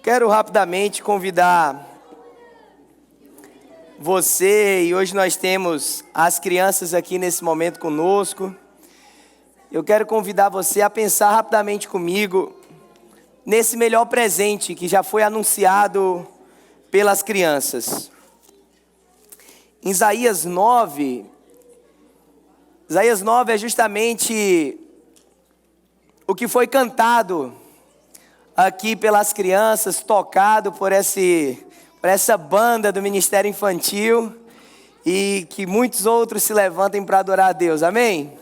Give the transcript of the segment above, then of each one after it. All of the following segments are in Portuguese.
Quero rapidamente convidar você, e hoje nós temos as crianças aqui nesse momento conosco. Eu quero convidar você a pensar rapidamente comigo nesse melhor presente que já foi anunciado pelas crianças. Em Isaías 9 é justamente o que foi cantado aqui pelas crianças, tocado por essa banda do Ministério Infantil, e que muitos outros se levantem para adorar a Deus, amém?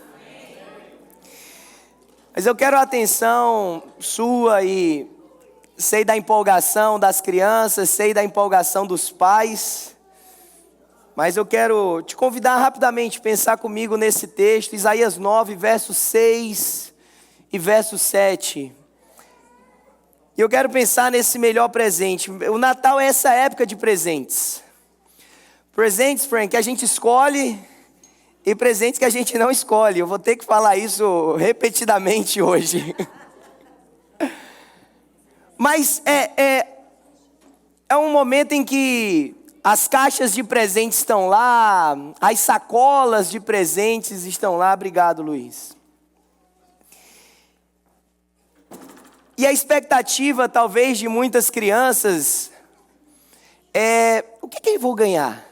Mas eu quero a atenção sua, e sei da empolgação das crianças, sei da empolgação dos pais, mas eu quero te convidar rapidamente a pensar comigo nesse texto, Isaías 9, versos 6 e verso 7. E eu quero pensar nesse melhor presente. O Natal é essa época de presentes. Presentes, Frank, que a gente escolhe e presentes que a gente não escolhe. Eu vou ter que falar isso repetidamente hoje. Mas é um momento em que as caixas de presentes estão lá, as sacolas de presentes estão lá. Obrigado, Luiz. E a expectativa, talvez, de muitas crianças é: o que eu vou ganhar?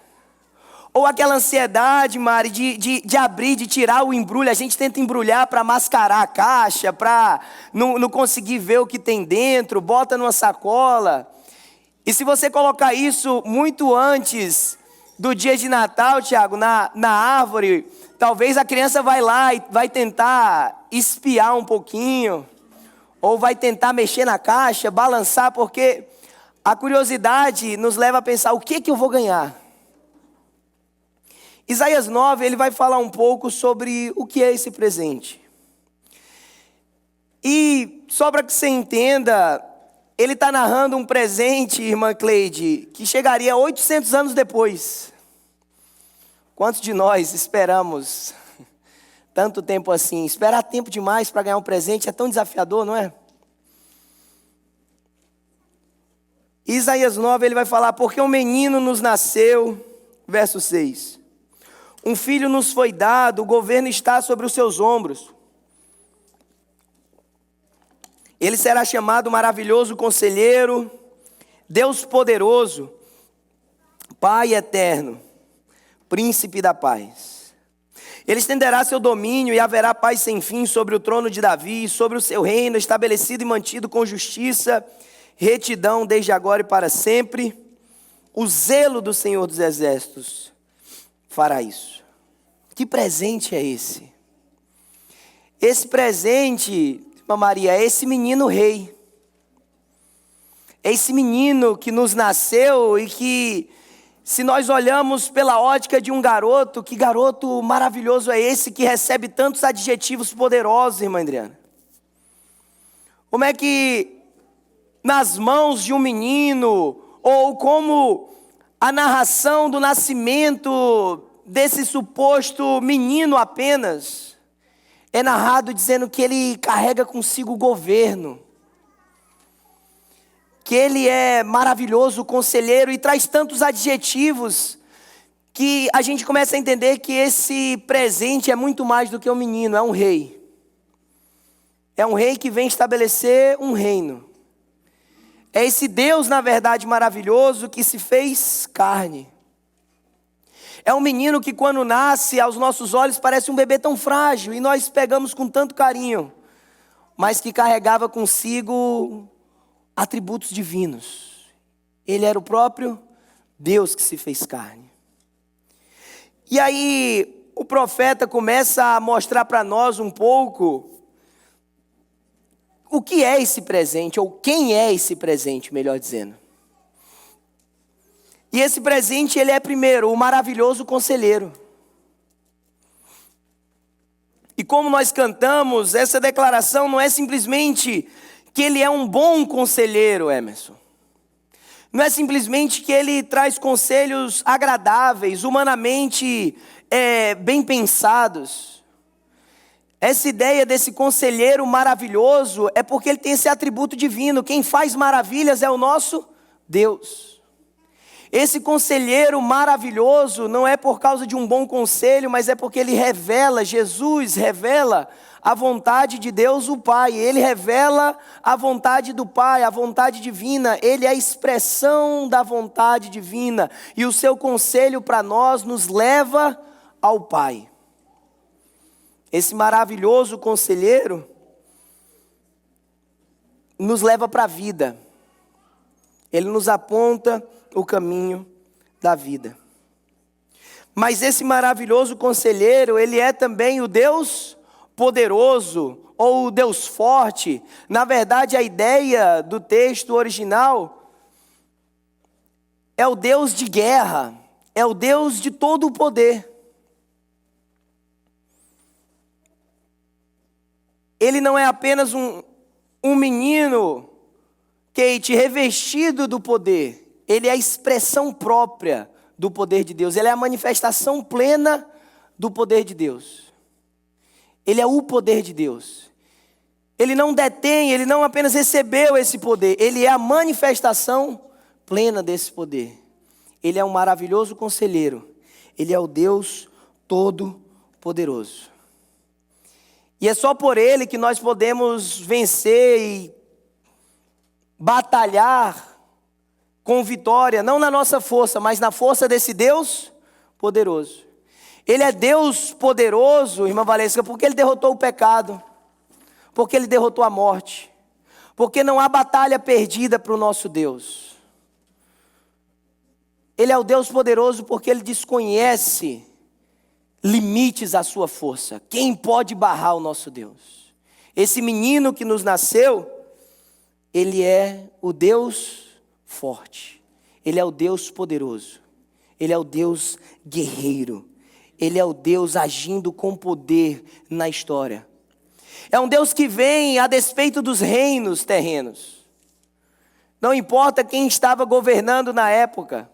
Ou aquela ansiedade, Mari, de abrir, de tirar o embrulho. A gente tenta embrulhar para mascarar a caixa, para não conseguir ver o que tem dentro, bota numa sacola. E se você colocar isso muito antes do dia de Natal, Tiago, na árvore, talvez a criança vai lá e vai tentar espiar um pouquinho, ou vai tentar mexer na caixa, balançar, porque a curiosidade nos leva a pensar: o que eu vou ganhar? Isaías 9, ele vai falar um pouco sobre o que é esse presente. E só para que você entenda, ele está narrando um presente, irmã Cleide, que chegaria 800 anos depois. Quantos de nós esperamos tanto tempo assim? Esperar tempo demais para ganhar um presente é tão desafiador, não é? Isaías 9, ele vai falar: porque um menino nos nasceu, verso 6. Um filho nos foi dado, o governo está sobre os seus ombros. Ele será chamado Maravilhoso Conselheiro, Deus Poderoso, Pai Eterno, Príncipe da Paz. Ele estenderá seu domínio e haverá paz sem fim sobre o trono de Davi e sobre o seu reino, estabelecido e mantido com justiça, retidão desde agora e para sempre. O zelo do Senhor dos Exércitos fará isso. Que presente é esse? Esse presente, irmã Maria, é esse menino rei. É esse menino que nos nasceu e que, se nós olhamos pela ótica de um garoto, que garoto maravilhoso é esse que recebe tantos adjetivos poderosos, irmã Adriana? Como é que nas mãos de um menino, ou como a narração do nascimento desse suposto menino apenas, é narrado dizendo que ele carrega consigo o governo, que ele é maravilhoso conselheiro, e traz tantos adjetivos que a gente começa a entender que esse presente é muito mais do que um menino, é um rei. É um rei que vem estabelecer um reino. É esse Deus, na verdade, maravilhoso, que se fez carne. É um menino que, quando nasce, aos nossos olhos parece um bebê tão frágil, e nós pegamos com tanto carinho, mas que carregava consigo atributos divinos. Ele era o próprio Deus que se fez carne. E aí o profeta começa a mostrar para nós um pouco o que é esse presente, ou quem é esse presente, melhor dizendo. E esse presente, ele é primeiro o maravilhoso conselheiro. E como nós cantamos, essa declaração não é simplesmente que ele é um bom conselheiro, Emerson. Não é simplesmente que ele traz conselhos agradáveis, humanamente bem pensados. Essa ideia desse conselheiro maravilhoso é porque ele tem esse atributo divino. Quem faz maravilhas é o nosso Deus. Esse conselheiro maravilhoso não é por causa de um bom conselho, mas é porque ele revela, Jesus revela a vontade de Deus o Pai. Ele revela a vontade do Pai, a vontade divina. Ele é a expressão da vontade divina. E o seu conselho para nós nos leva ao Pai. Esse maravilhoso conselheiro nos leva para a vida. Ele nos aponta o caminho da vida. Mas esse maravilhoso conselheiro, ele é também o Deus poderoso ou o Deus forte. Na verdade, a ideia do texto original é o Deus de guerra, é o Deus de todo o poder. Ele não é apenas um menino, Kate, revestido do poder. Ele é a expressão própria do poder de Deus. Ele é a manifestação plena do poder de Deus. Ele é o poder de Deus. Ele não detém, ele não apenas recebeu esse poder. Ele é a manifestação plena desse poder. Ele é um maravilhoso conselheiro. Ele é o Deus todo-poderoso. E é só por Ele que nós podemos vencer e batalhar com vitória, não na nossa força, mas na força desse Deus poderoso. Ele é Deus poderoso, irmã Valesca, porque Ele derrotou o pecado, porque Ele derrotou a morte, porque não há batalha perdida para o nosso Deus. Ele é o Deus poderoso porque Ele desconhece limites à sua força. Quem pode barrar o nosso Deus? Esse menino que nos nasceu, ele é o Deus forte. Ele é o Deus poderoso. Ele é o Deus guerreiro. Ele é o Deus agindo com poder na história. É um Deus que vem a despeito dos reinos terrenos. Não importa quem estava governando na época.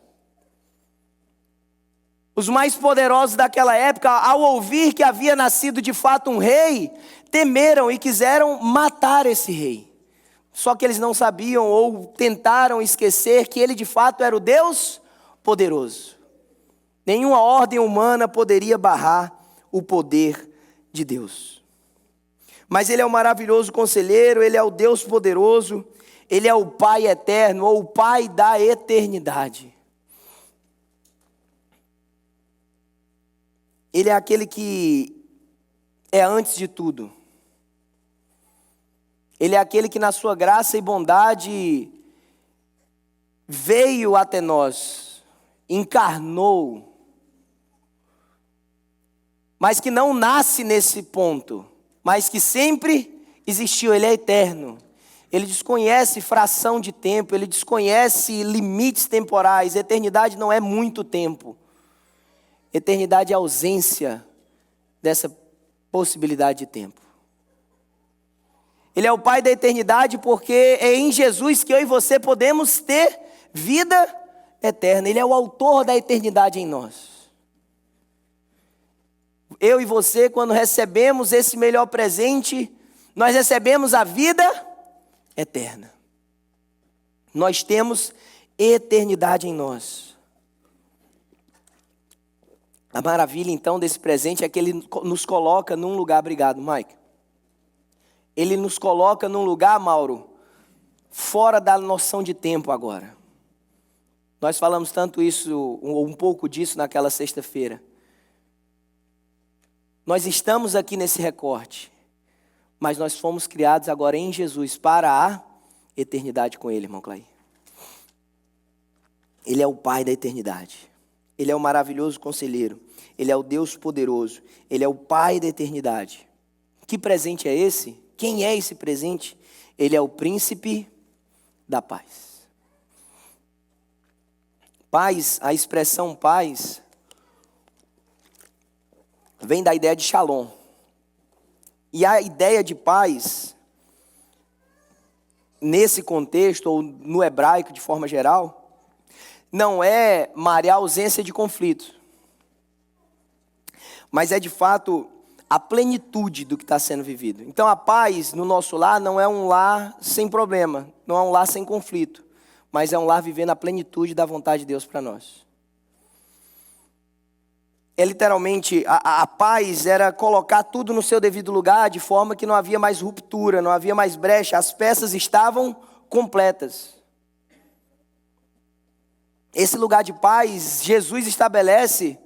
Os mais poderosos daquela época, ao ouvir que havia nascido de fato um rei, temeram e quiseram matar esse rei. Só que eles não sabiam ou tentaram esquecer que ele de fato era o Deus poderoso. Nenhuma ordem humana poderia barrar o poder de Deus. Mas Ele é o maravilhoso conselheiro, Ele é o Deus poderoso, Ele é o Pai eterno, ou o Pai da eternidade. Ele é aquele que é antes de tudo. Ele é aquele que na sua graça e bondade veio até nós, encarnou, mas que não nasce nesse ponto, mas que sempre existiu. Ele é eterno. Ele desconhece fração de tempo, ele desconhece limites temporais. Eternidade não é muito tempo. Eternidade é a ausência dessa possibilidade de tempo. Ele é o Pai da eternidade porque é em Jesus que eu e você podemos ter vida eterna. Ele é o autor da eternidade em nós. Eu e você, quando recebemos esse melhor presente, nós recebemos a vida eterna. Nós temos eternidade em nós. A maravilha, então, desse presente é que Ele nos coloca num lugar, obrigado, Mike. Ele nos coloca num lugar, Mauro, fora da noção de tempo agora. Nós falamos tanto isso, um pouco disso naquela sexta-feira. Nós estamos aqui nesse recorte, mas nós fomos criados agora em Jesus para a eternidade com Ele, irmão Clay. Ele é o Pai da eternidade. Ele é o maravilhoso conselheiro. Ele é o Deus poderoso. Ele é o Pai da eternidade. Que presente é esse? Quem é esse presente? Ele é o príncipe da paz. Paz, a expressão paz, vem da ideia de shalom. E a ideia de paz, nesse contexto, ou no hebraico de forma geral, não é marear a ausência de conflito, mas é de fato a plenitude do que está sendo vivido. Então a paz no nosso lar não é um lar sem problema, não é um lar sem conflito, mas é um lar vivendo a plenitude da vontade de Deus para nós. É literalmente, a paz era colocar tudo no seu devido lugar, de forma que não havia mais ruptura, não havia mais brecha, as peças estavam completas. Esse lugar de paz, Jesus estabelece,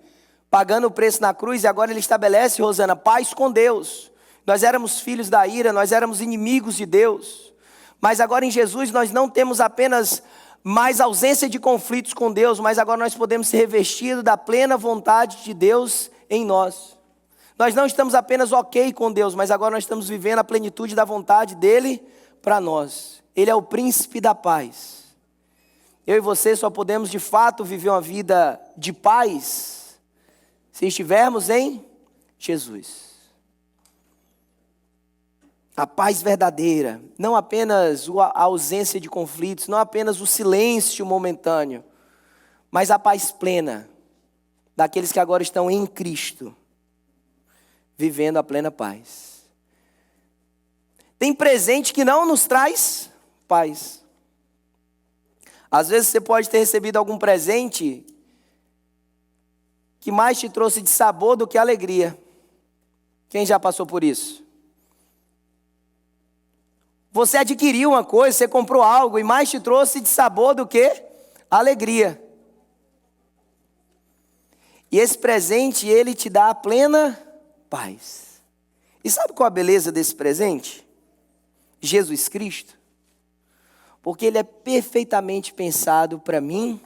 pagando o preço na cruz, e agora Ele estabelece, Rosana, paz com Deus. Nós éramos filhos da ira, nós éramos inimigos de Deus. Mas agora em Jesus nós não temos apenas mais ausência de conflitos com Deus, mas agora nós podemos ser revestidos da plena vontade de Deus em nós. Nós não estamos apenas ok com Deus, mas agora nós estamos vivendo a plenitude da vontade dEle para nós. Ele é o príncipe da paz. Eu e você só podemos de fato viver uma vida de paz se estivermos em Jesus. A paz verdadeira, não apenas a ausência de conflitos, não apenas o silêncio momentâneo, mas a paz plena daqueles que agora estão em Cristo, vivendo a plena paz. Tem presente que não nos traz paz. Às vezes você pode ter recebido algum presente que mais te trouxe de sabor do que alegria. Quem já passou por isso? Você adquiriu uma coisa, você comprou algo e mais te trouxe de sabor do que alegria. E esse presente, ele te dá a plena paz. E sabe qual a beleza desse presente? Jesus Cristo. Porque ele é perfeitamente pensado para mim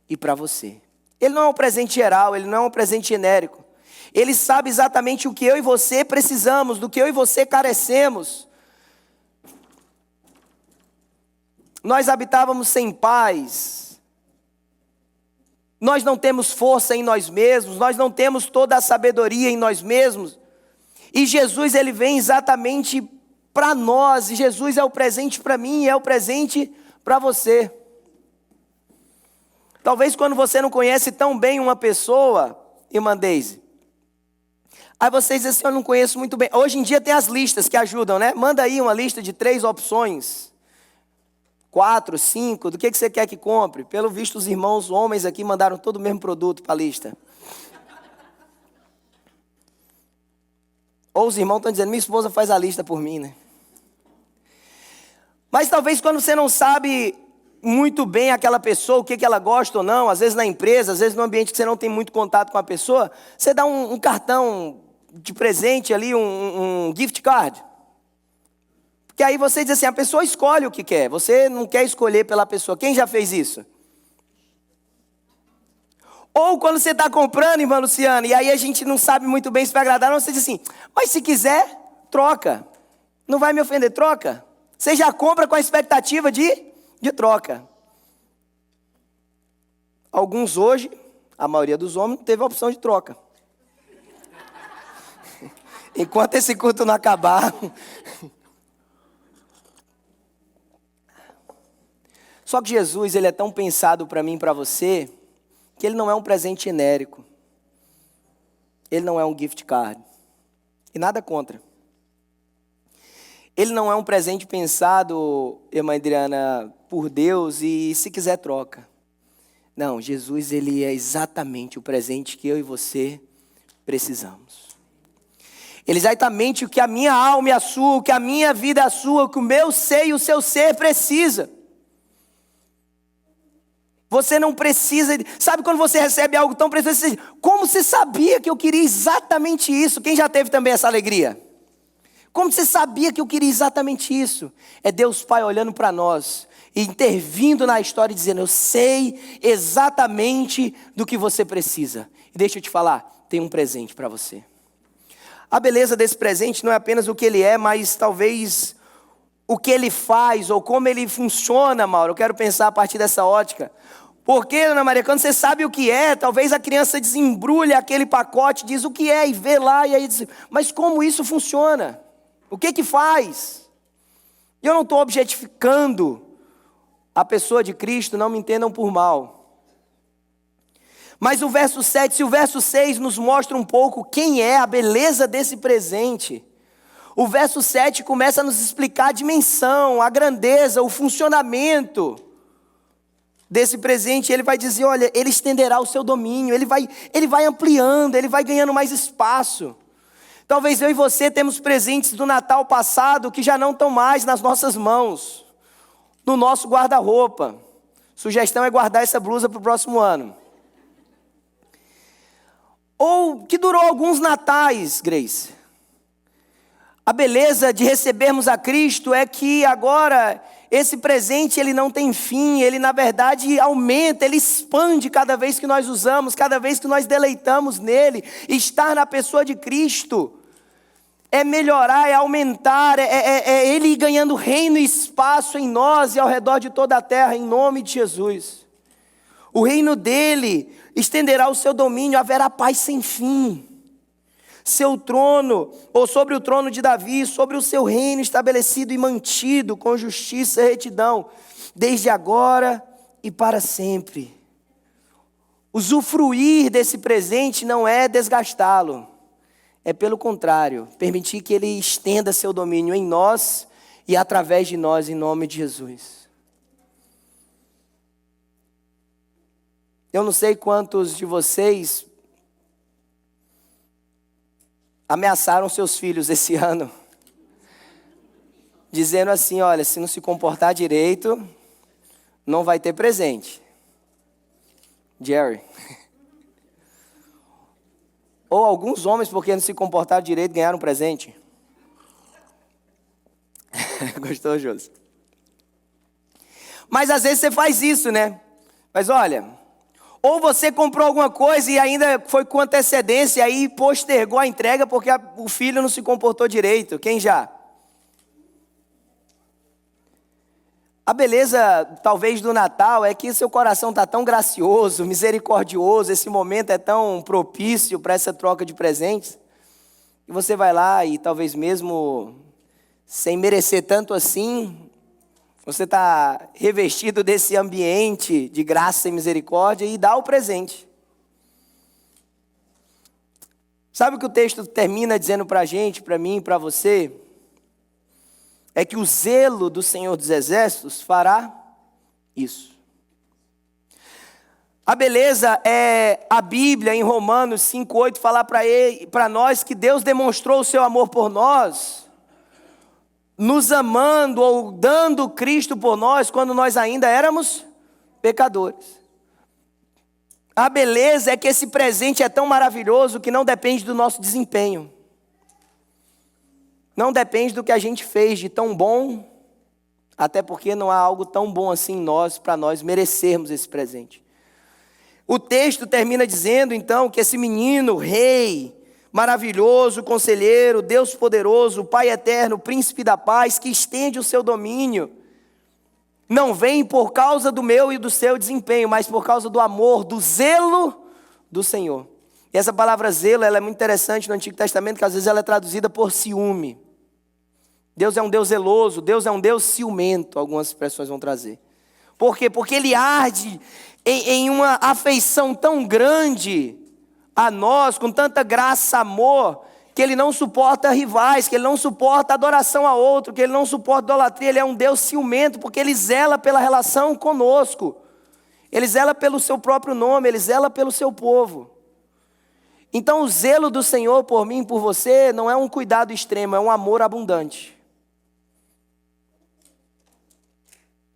e para você. Ele não é um presente geral, ele não é um presente genérico. Ele sabe exatamente o que eu e você precisamos, do que eu e você carecemos. Nós habitávamos sem paz. Nós não temos força em nós mesmos, nós não temos toda a sabedoria em nós mesmos. E Jesus, ele vem exatamente para nós, e Jesus é o presente para mim e é o presente para você. Talvez quando você não conhece tão bem uma pessoa, irmã Deise, aí você diz assim, eu não conheço muito bem. Hoje em dia tem as listas que ajudam, né? Manda aí uma lista de 3 opções, 4, 5, do que você quer que compre. Pelo visto os irmãos homens aqui mandaram todo o mesmo produto para a lista. Ou os irmãos estão dizendo, minha esposa faz a lista por mim, né? Mas talvez quando você não sabe muito bem aquela pessoa, o que ela gosta ou não, às vezes na empresa, às vezes no ambiente que você não tem muito contato com a pessoa, você dá um cartão de presente ali, um gift card. Porque aí você diz assim, a pessoa escolhe o que quer, você não quer escolher pela pessoa. Quem já fez isso? Ou quando você está comprando, irmã Luciana, e aí a gente não sabe muito bem se vai agradar, não, você diz assim, mas se quiser, troca. Não vai me ofender, troca. Você já compra com a expectativa de troca. Alguns hoje, a maioria dos homens, não teve a opção de troca. Enquanto esse culto não acabar. Só que Jesus, ele é tão pensado para mim e para você, que ele não é um presente genérico. Ele não é um gift card. E nada contra. Ele não é um presente pensado, irmã Adriana, por Deus e se quiser troca. Não, Jesus, ele é exatamente o presente que eu e você precisamos. Ele é exatamente o que a minha alma e a sua, o que a minha vida e a sua, o que o meu ser e o seu ser precisa. Você não precisa, sabe quando você recebe algo tão precioso, você diz, como você sabia que eu queria exatamente isso? Quem já teve também essa alegria? Como você sabia que eu queria exatamente isso? É Deus Pai olhando para nós e intervindo na história e dizendo, eu sei exatamente do que você precisa. E deixa eu te falar, tem um presente para você. A beleza desse presente não é apenas o que ele é, mas talvez o que ele faz ou como ele funciona, Mauro. Eu quero pensar a partir dessa ótica. Porque, Ana Maria, quando você sabe o que é, talvez a criança desembrulha aquele pacote, diz o que é e vê lá e aí diz, mas como isso funciona? O que faz? Eu não estou objetificando a pessoa de Cristo, não me entendam por mal. Mas o verso 7, se o verso 6 nos mostra um pouco quem é a beleza desse presente, o verso 7 começa a nos explicar a dimensão, a grandeza, o funcionamento desse presente. Ele vai dizer, olha, ele estenderá o seu domínio, ele vai ampliando, ele vai ganhando mais espaço. Talvez eu e você temos presentes do Natal passado que já não estão mais nas nossas mãos, no nosso guarda-roupa. Sugestão é guardar essa blusa para o próximo ano. Ou que durou alguns natais, Grace. A beleza de recebermos a Cristo é que agora esse presente ele não tem fim, ele na verdade aumenta, ele expande cada vez que nós usamos, cada vez que nós deleitamos nele. Estar na pessoa de Cristo é melhorar, é aumentar, é ele ir ganhando reino e espaço em nós e ao redor de toda a terra, em nome de Jesus. O reino dele estenderá o seu domínio, haverá paz sem fim. Seu trono, ou sobre o trono de Davi, sobre o seu reino estabelecido e mantido com justiça e retidão, desde agora e para sempre. Usufruir desse presente não é desgastá-lo, é pelo contrário, permitir que ele estenda seu domínio em nós e através de nós, em nome de Jesus. Eu não sei quantos de vocês ameaçaram seus filhos esse ano, dizendo assim, olha, se não se comportar direito, não vai ter presente. Jerry. Ou alguns homens, porque não se comportaram direito, ganharam um presente. Gostou, Josi? Mas às vezes você faz isso, né? Mas olha, ou você comprou alguma coisa e ainda foi com antecedência e aí postergou a entrega porque o filho não se comportou direito. Quem já? A beleza, talvez, do Natal é que seu coração está tão gracioso, misericordioso, esse momento é tão propício para essa troca de presentes, que você vai lá e talvez mesmo sem merecer tanto assim, você está revestido desse ambiente de graça e misericórdia e dá o presente. Sabe o que o texto termina dizendo para a gente, para mim, para você? É que o zelo do Senhor dos Exércitos fará isso. A beleza é a Bíblia em Romanos 5,8 falar para nós que Deus demonstrou o seu amor por nós, nos amando ou dando Cristo por nós quando nós ainda éramos pecadores. A beleza é que esse presente é tão maravilhoso que não depende do nosso desempenho. Não depende do que a gente fez de tão bom, até porque não há algo tão bom assim em nós, para nós merecermos esse presente. O texto termina dizendo então que esse menino, rei, maravilhoso, conselheiro, Deus poderoso, Pai eterno, príncipe da paz, que estende o seu domínio, não vem por causa do meu e do seu desempenho, mas por causa do amor, do zelo do Senhor. E essa palavra zelo, ela é muito interessante no Antigo Testamento, que às vezes ela é traduzida por ciúme. Deus é um Deus zeloso, Deus é um Deus ciumento, algumas expressões vão trazer. Por quê? Porque ele arde em uma afeição tão grande a nós, com tanta graça, amor, que ele não suporta rivais, que ele não suporta adoração a outro, que ele não suporta idolatria. Ele é um Deus ciumento, porque ele zela pela relação conosco. Ele zela pelo seu próprio nome, ele zela pelo seu povo. Então o zelo do Senhor por mim e por você não é um cuidado extremo, é um amor abundante.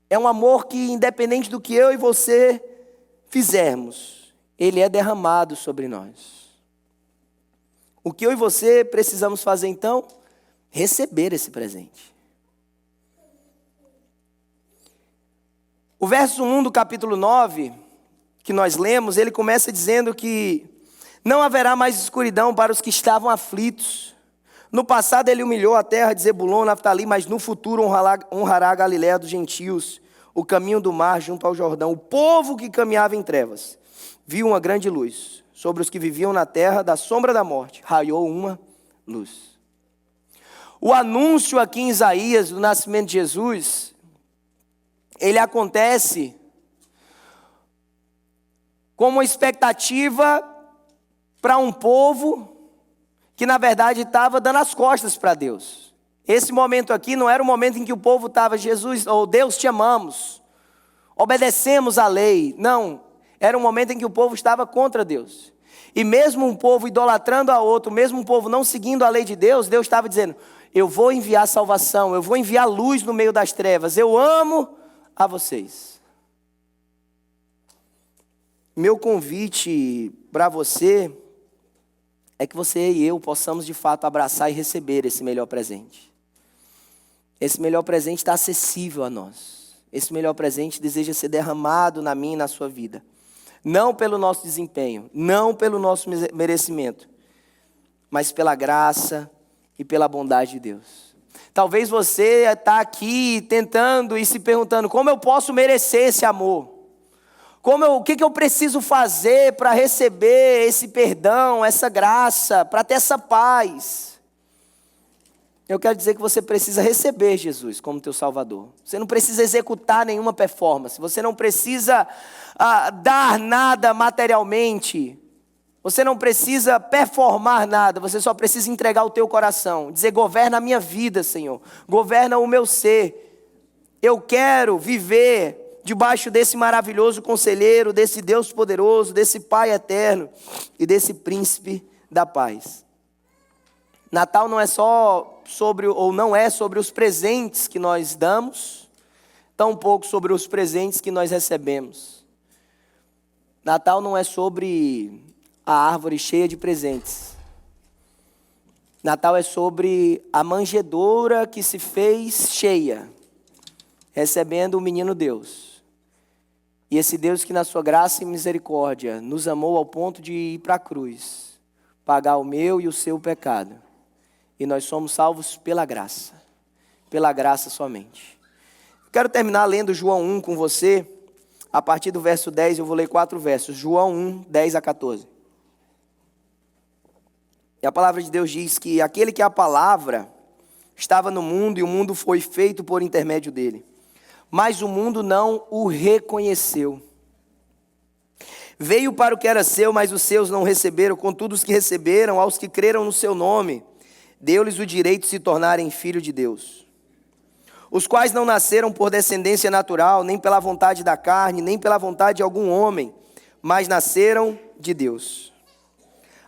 É um amor que, independente do que eu e você fizermos, ele é derramado sobre nós. O que eu e você precisamos fazer então? Receber esse presente. O verso 1 do capítulo 9, que nós lemos, ele começa dizendo que não haverá mais escuridão para os que estavam aflitos. No passado ele humilhou a terra de Zebulon, Naftali, mas no futuro honrará a Galiléia dos gentios, o caminho do mar junto ao Jordão. O povo que caminhava em trevas viu uma grande luz. Sobre os que viviam na terra da sombra da morte, raiou uma luz. O anúncio aqui em Isaías do nascimento de Jesus, ele acontece como uma expectativa para um povo que na verdade estava dando as costas para Deus. Esse momento aqui não era o momento em que o povo estava, Jesus, ou Deus, te amamos, obedecemos a lei. Não, era um momento em que o povo estava contra Deus. E mesmo um povo idolatrando a outro, mesmo um povo não seguindo a lei de Deus, Deus estava dizendo: eu vou enviar salvação, eu vou enviar luz no meio das trevas, eu amo a vocês. Meu convite para você é que você e eu possamos de fato abraçar e receber esse melhor presente. Esse melhor presente está acessível a nós. Esse melhor presente deseja ser derramado na minha e na sua vida. Não pelo nosso desempenho, não pelo nosso merecimento, mas pela graça e pela bondade de Deus. Talvez você está aqui tentando e se perguntando: como eu posso merecer esse amor? O que eu preciso fazer para receber esse perdão, essa graça, para ter essa paz? Eu quero dizer que você precisa receber Jesus como teu Salvador. Você não precisa executar nenhuma performance. Você não precisa dar nada materialmente. Você não precisa performar nada. Você só precisa entregar o teu coração. Dizer: governa a minha vida, Senhor. Governa o meu ser. Eu quero viver debaixo desse maravilhoso conselheiro, desse Deus poderoso, desse Pai eterno e desse príncipe da paz. Natal não é só sobre, ou não é sobre os presentes que nós damos, tampouco sobre os presentes que nós recebemos. Natal não é sobre a árvore cheia de presentes. Natal é sobre a manjedoura que se fez cheia, recebendo o menino Deus. E esse Deus que na sua graça e misericórdia nos amou ao ponto de ir para a cruz, pagar o meu e o seu pecado. E nós somos salvos pela graça somente. Quero terminar lendo João 1 com você. A partir do verso 10 eu vou ler 4 versos. João 1, 10 a 14. E a palavra de Deus diz que aquele que é a palavra estava no mundo e o mundo foi feito por intermédio dele. Mas o mundo não o reconheceu. Veio para o que era seu, mas os seus não receberam. Contudo, os que receberam, aos que creram no seu nome, deu-lhes o direito de se tornarem filhos de Deus. Os quais não nasceram por descendência natural, nem pela vontade da carne, nem pela vontade de algum homem, mas nasceram de Deus.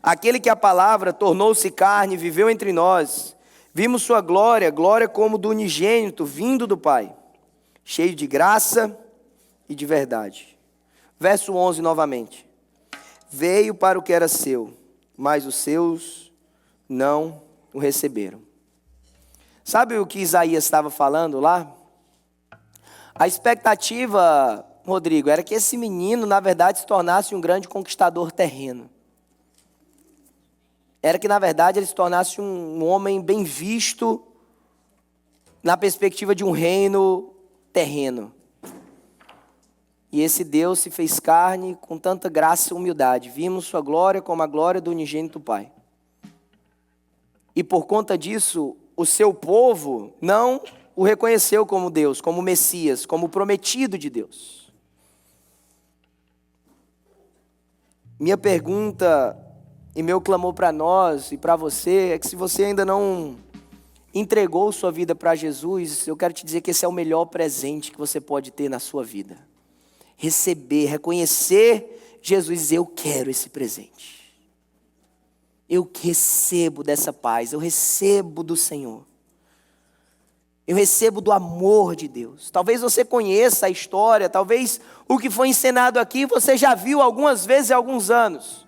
Aquele que a palavra tornou-se carne, viveu entre nós. Vimos sua glória, glória como do unigênito, vindo do Pai, cheio de graça e de verdade. Verso 11 novamente. Veio para o que era seu, mas os seus não o receberam. Sabe o que Isaías estava falando lá? A expectativa, Rodrigo, era que esse menino, na verdade, se tornasse um grande conquistador terreno. Era que, na verdade, ele se tornasse um homem bem visto na perspectiva de um reino terreno. E esse Deus se fez carne com tanta graça e humildade. Vimos sua glória como a glória do unigênito Pai. E por conta disso, o seu povo não o reconheceu como Deus, como Messias, como prometido de Deus. Minha pergunta e meu clamor para nós e para você é que, se você ainda não entregou sua vida para Jesus, eu quero te dizer que esse é o melhor presente que você pode ter na sua vida. Receber, reconhecer Jesus e dizer: eu quero esse presente. Eu recebo dessa paz, eu recebo do Senhor. Eu recebo do amor de Deus. Talvez você conheça a história, talvez o que foi encenado aqui você já viu algumas vezes há alguns anos.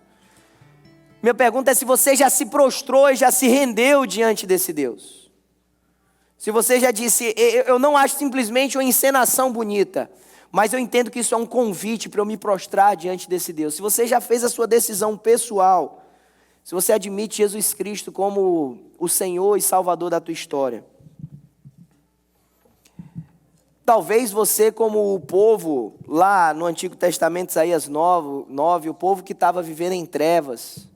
Minha pergunta é se você já se prostrou e já se rendeu diante desse Deus. Se você já disse: eu não acho simplesmente uma encenação bonita, mas eu entendo que isso é um convite para eu me prostrar diante desse Deus. Se você já fez a sua decisão pessoal, se você admite Jesus Cristo como o Senhor e Salvador da tua história. Talvez você, como o povo lá no Antigo Testamento, Isaías 9, o povo que estava vivendo em trevas.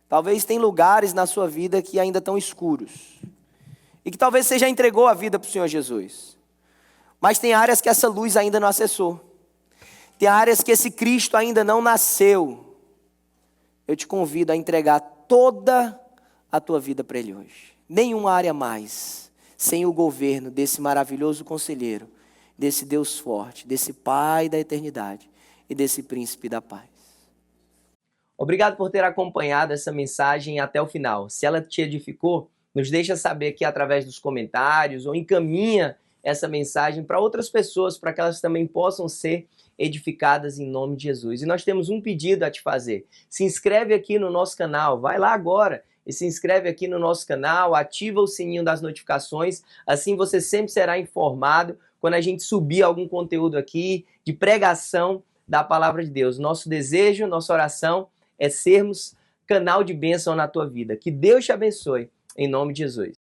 Talvez tem lugares na sua vida que ainda estão escuros. E que talvez você já entregou a vida para o Senhor Jesus. Mas tem áreas que essa luz ainda não acessou. Tem áreas que esse Cristo ainda não nasceu. Eu te convido a entregar toda a tua vida para Ele hoje. Nenhuma área mais, sem o governo desse maravilhoso conselheiro, desse Deus forte, desse Pai da eternidade e desse Príncipe da paz. Obrigado por ter acompanhado essa mensagem até o final. Se ela te edificou, nos deixa saber aqui através dos comentários ou encaminha essa mensagem para outras pessoas, para que elas também possam ser edificadas em nome de Jesus. E nós temos um pedido a te fazer. Se inscreve aqui no nosso canal, vai lá agora e se inscreve aqui no nosso canal, ativa o sininho das notificações, assim você sempre será informado quando a gente subir algum conteúdo aqui de pregação da palavra de Deus. Nosso desejo, nossa oração é sermos canal de bênção na tua vida. Que Deus te abençoe, em nome de Jesus.